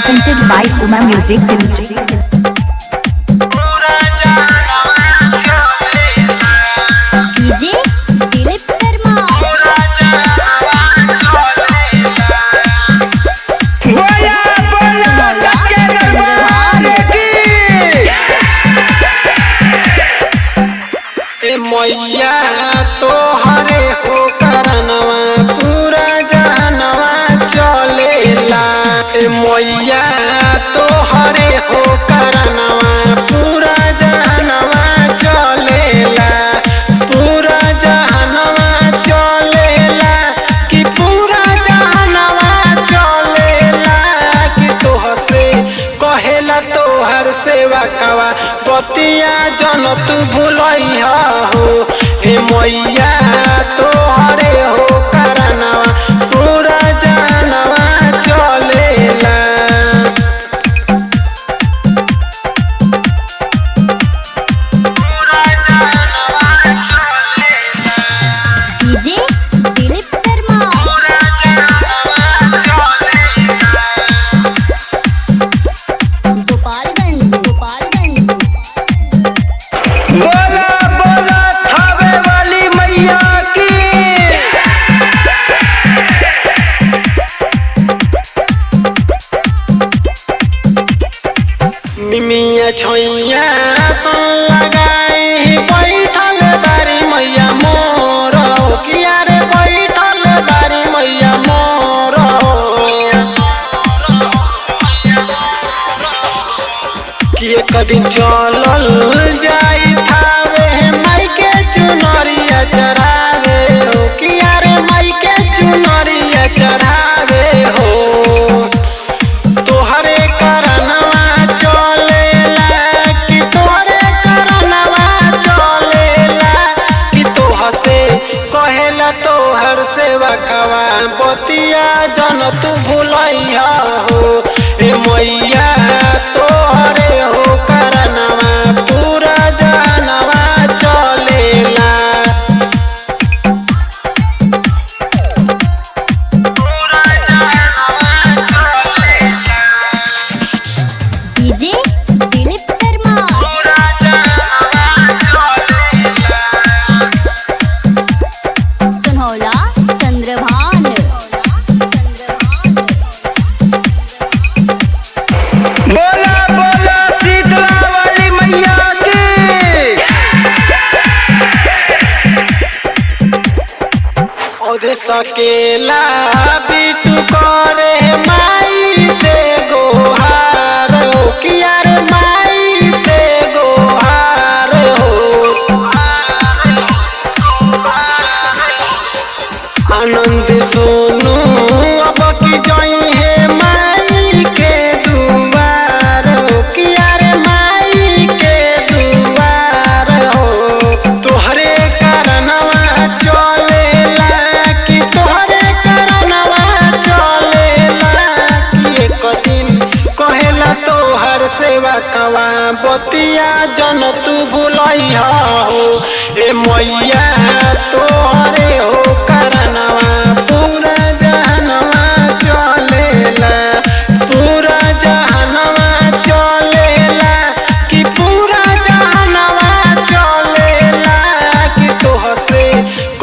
presented by Uma Music Films. DJ Dilip Sharma मैया तोहरे हो करनवा पूरा जहनवा चलेला। मैया तोहरे हो करनवा पूरा जहनवा चलेला। पूरा जहनवा चलेला कि पूरा जहनवा चलेला कि तोह से कहेला तोहर सेवा कवा बतिया जन तू भूलैया हो। ए मैया तोहरे हो करनवा पूरा जहनवा चलेला। पूरा जहनवा चलेला। डीजे दिलीप शर्मा पूरा जहनवा चलेला। गोपालगंज गोपालगंज बोला बोला थावे वाली मैया की। निमिया छोइया सन लगाई बैठल बारी मैया मोर किया रे बैठल बारी मैया मोर। कि एक दिन चलल जाई थावे माई के चुनरिया चढ़ावे हो। किया रे माई के चुनरिया चढ़ावे हो। तोहरे करनवा चलेला कि तोहरे करनवा चलेला कि तोह से कहेला तोहर सेवा कवा बतिया जन तू भूलैया हो। ए मैया तोहरे हो करनवा पूरा जहनवा चलेला। पूरा जहनवा चलेला। डीजे दिलीप शर्मा पूरा जहनवा चलेला। सुनौला चंद्रभान बोला बोला शीतला वाली मैया की। औधे सकेला बिटू करे माई से गोहार हो। किया रे माई से गोहार हो। आनंद सोनू अब की जाई है माई के दुआर हो। किया रे माई के दुआर हो। तोहरे करनवा चलेला कि तोहरे करनवा चलेला कि एक दिन कहेला तोहर सेवा कवा बतिया जन तू भूलैया हो। ए मैया तोहरे हो करनवा पूरा जहनवा चलेला। पूरा जहनवा चलेला कि पूरा जहनवा चलेला कि तोह से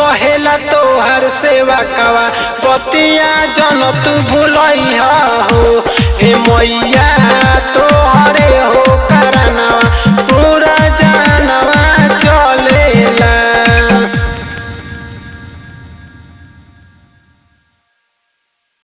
कहेला तोहर सेवा कवा बतिया जन तू भूलैया हो। ए मैया